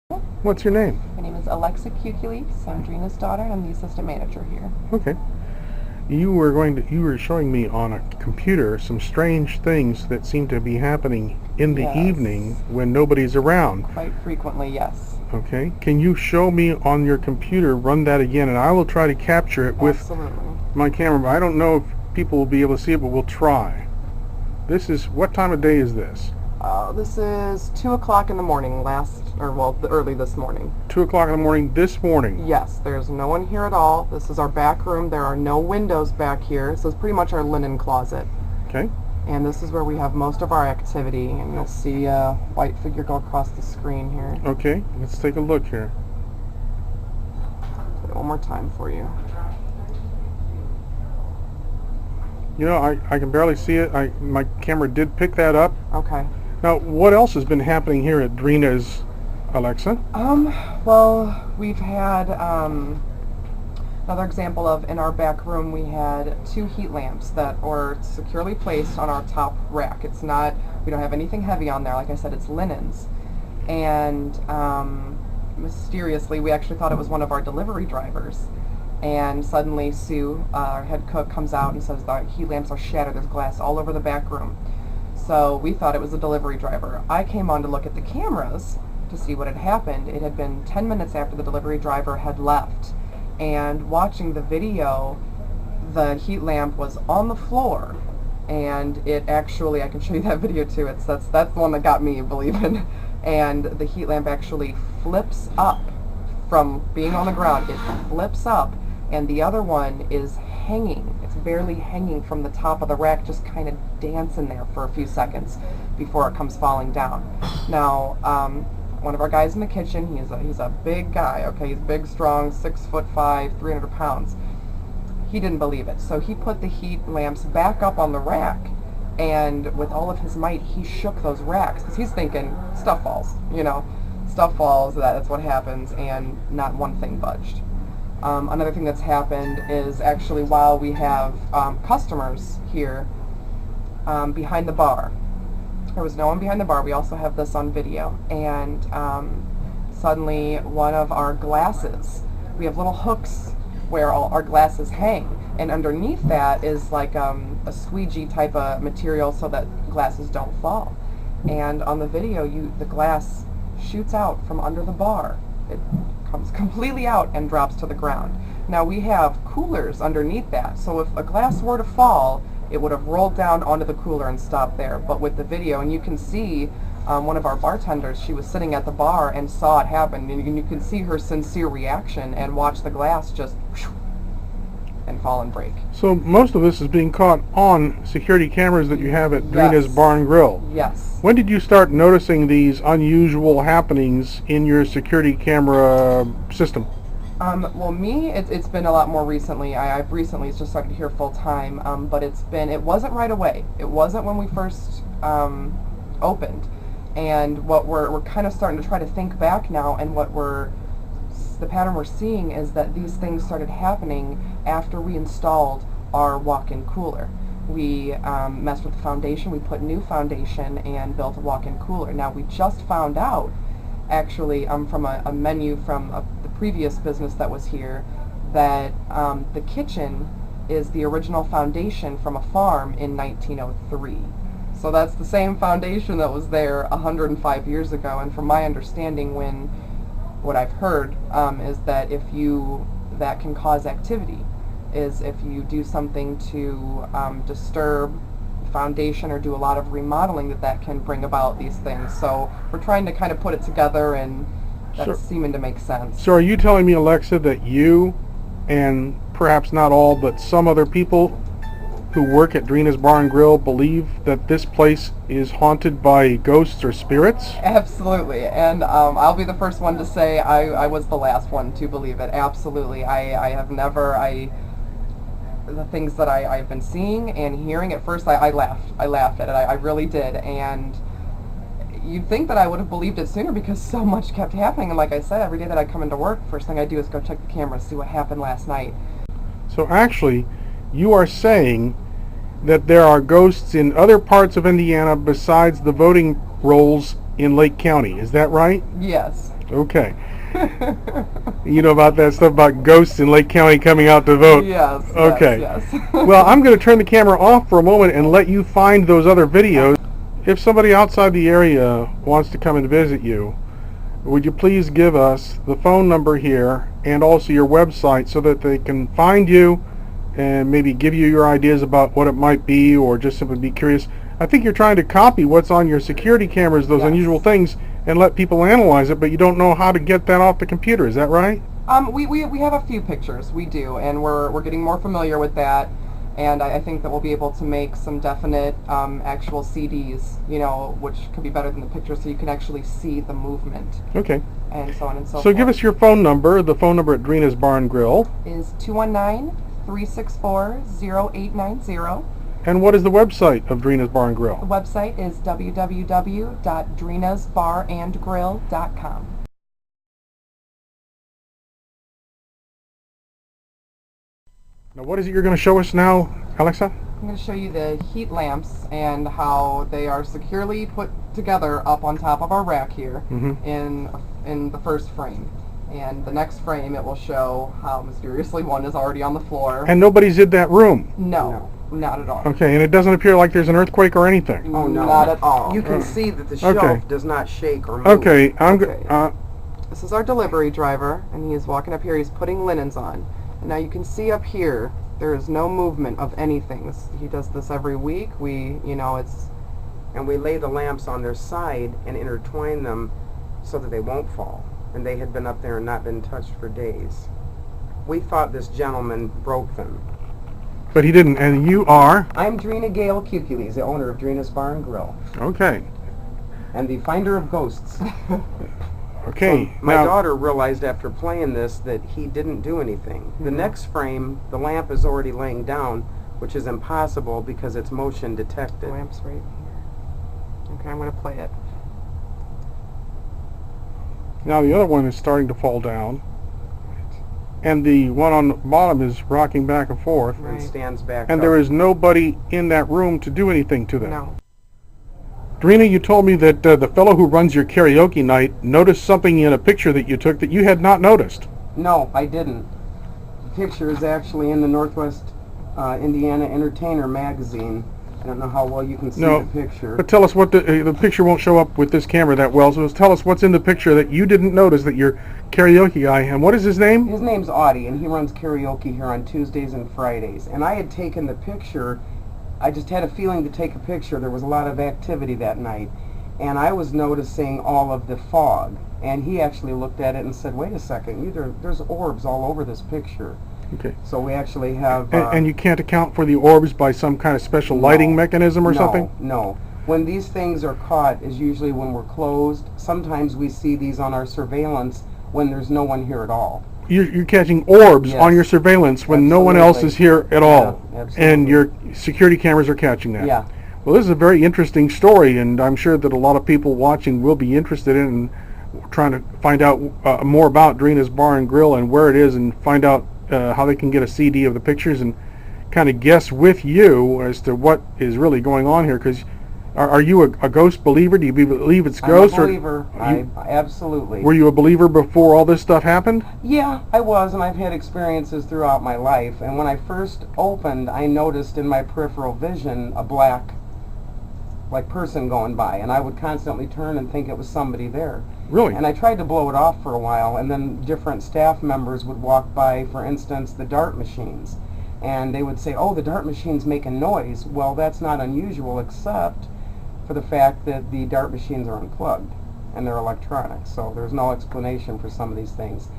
What's your name? My name is Alexa Kukulis. I'm Drina's daughter, and I'm the assistant manager here. Okay. You were showing me on a computer some strange things that seem to be happening in the Yes. evening when nobody's around. Quite frequently, yes. Okay. Can you show me on your computer, run that again, and I will try to capture it with Absolutely. my camera. But I don't know if people will be able to see it, but we'll try. What time of day is this? This is 2 o'clock in the morning, early this morning. 2 o'clock in the morning this morning. Yes, there's no one here at all. This is our back room. There are no windows back here. So it's pretty much our linen closet. Okay. And this is where we have most of our activity. And you'll see a white figure go across the screen here. Okay. Let's take a look here. Put it one more time for you. You know, I can barely see it. My camera did pick that up. Okay. Now, what else has been happening here at Drina's, Alexa? Well, we've had another example of, in our back room, we had 2 heat lamps that were securely placed on our top rack. We don't have anything heavy on there. Like I said, it's linens. And mysteriously, we actually thought it was one of our delivery drivers. And suddenly Sue, our head cook, comes out and says the heat lamps are shattered. There's glass all over the back room. So we thought it was a delivery driver. I came on to look at the cameras to see what had happened. It had been 10 minutes after the delivery driver had left. And watching the video, the heat lamp was on the floor. And it actually, I can show you that video too. That's the one that got me believing. And the heat lamp actually flips up from being on the ground. It flips up, and the other one is hanging. It's barely hanging from the top of the rack, just kind of dancing there for a few seconds before it comes falling down. Now, one of our guys in the kitchen, he's a big guy, okay? He's big, strong, 6'5", 300 pounds. He didn't believe it, so he put the heat lamps back up on the rack, and with all of his might, he shook those racks, because he's thinking, stuff falls, you know? Stuff falls, that's what happens, and not one thing budged. Another thing that's happened is actually while we have customers here behind the bar, there was no one behind the bar. We also have this on video, and suddenly one of our glasses, we have little hooks where all our glasses hang, and underneath that is like a squeegee type of material so that glasses don't fall. And on the video, the glass shoots out from under the bar. It comes completely out and drops to the ground. Now we have coolers underneath that, so if a glass were to fall, it would have rolled down onto the cooler and stopped there. But with the video, and you can see one of our bartenders, she was sitting at the bar and saw it happen, and you can see her sincere reaction and watch the glass just and fall and break. So most of this is being caught on security cameras that you have at Drina's Yes. Bar and Grill. Yes. When did you start noticing these unusual happenings in your security camera system? Well, it's been a lot more recently. I've recently just started here full time, but it wasn't right away. It wasn't when we first opened. And what we're kind of starting to try to think back now, and the pattern we're seeing is that these things started happening after we installed our walk-in cooler. We messed with the foundation, we put new foundation and built a walk-in cooler. Now we just found out, actually, from a menu from the previous business that was here, that the kitchen is the original foundation from a farm in 1903. So that's the same foundation that was there 105 years ago, and from my understanding, what I've heard is that that can cause activity, is if you do something to disturb foundation or do a lot of remodeling, that can bring about these things. So we're trying to kind of put it together, and that's seeming to make sense. So are you telling me, Alexa, that you, and perhaps not all, but some other people who work at Drina's Bar and Grill believe that this place is haunted by ghosts or spirits? Absolutely, and I'll be the first one to say I was the last one to believe it. Absolutely. I have never, the things that I've been seeing and hearing, at first I laughed. I laughed at it. I really did, and you'd think that I would have believed it sooner because so much kept happening, and like I said, every day that I come into work, first thing I do is go check the camera, see what happened last night. So actually, you are saying that there are ghosts in other parts of Indiana besides the voting rolls in Lake County. Is that right? Yes. Okay. You know about that stuff about ghosts in Lake County coming out to vote? Yes. Okay. Yes. Well, I'm going to turn the camera off for a moment and let you find those other videos. If somebody outside the area wants to come and visit you, would you please give us the phone number here and also your website so that they can find you and maybe give you your ideas about what it might be, or just simply be curious? I think you're trying to copy what's on your security cameras, those Yes. unusual things, and let people analyze it, but you don't know how to get that off the computer. Is that right? We have a few pictures, we do, and we're getting more familiar with that, and I think that we'll be able to make some definite actual CDs, you know, which could be better than the pictures, so you can actually see the movement, Okay. and so on and so forth. So give us your phone number. The phone number at Drina's Bar & Grill. Is 219-364-0890. And what is the website of Drina's Bar & Grill? The website is www.drinasbarandgrill.com. Now, what is it you're going to show us now, Alexa? I'm going to show you the heat lamps and how they are securely put together up on top of our rack here in the first frame. And the next frame, it will show how mysteriously one is already on the floor. And nobody's in that room. No, not at all. Okay, and it doesn't appear like there's an earthquake or anything. Oh, no. Not at all. You can see that the shelf Okay. does not shake or move. Okay, I'm Okay. good. This is our delivery driver, and he is walking up here. He's putting linens on. And now you can see up here, there is no movement of anything. He does this every week. And we lay the lamps on their side and intertwine them so that they won't fall. And they had been up there and not been touched for days. We thought this gentleman broke them. But he didn't, and you are? I'm Drina Gale Kukules, the owner of Drina's Bar and Grill, Okay. and the finder of ghosts. Okay. My now, daughter realized after playing this that he didn't do anything. The next frame, the lamp is already laying down, which is impossible because it's motion The detected. lamp's right here. Okay, I'm going to play it. now the other one is starting to fall down. And the one on the bottom is rocking back and forth. And Right. stands back And up. there is nobody in that room to do anything to them. No. Drina, you told me that the fellow who runs your karaoke night noticed something in a picture that you took that you had not noticed. No, I didn't. The picture is actually in the Northwest Indiana Entertainer magazine. I don't know how well you can see No, the picture. But tell us what the picture won't show up with this camera that well, so tell us what's in the picture that you didn't notice that your karaoke guy, and what is his name? His name's Audie, and he runs karaoke here on Tuesdays and Fridays. And I had taken the picture. I just had a feeling to take a picture. There was a lot of activity that night. And I was noticing all of the fog. And he actually looked at it and said, wait a second, there's orbs all over this picture. Okay. So we actually have... And you can't account for the orbs by some kind of special lighting mechanism or something? No. When these things are caught is usually when we're closed. Sometimes we see these on our surveillance when there's no one here at all. You're catching orbs Yes. on your surveillance when no one else Absolutely. is here at all. Yeah, absolutely. And your security cameras are catching that. Yeah. Well, this is a very interesting story, and I'm sure that a lot of people watching will be interested in trying to find out more about Drina's Bar and Grill and where it is, and find out how they can get a CD of the pictures and kind of guess with you as to what is really going on here. Because are you a ghost believer? Do you believe it's ghosts? I'm a believer. You- Absolutely. Were you a believer before all this stuff happened? Yeah, I was, and I've had experiences throughout my life. And when I first opened, I noticed in my peripheral vision a black, person going by, and I would constantly turn and think it was somebody there. Really? And I tried to blow it off for a while, and then different staff members would walk by, for instance, the dart machines. And they would say, oh, the dart machine's making noise. Well, that's not unusual, except for the fact that the dart machines are unplugged, and they're electronic. So there's no explanation for some of these things.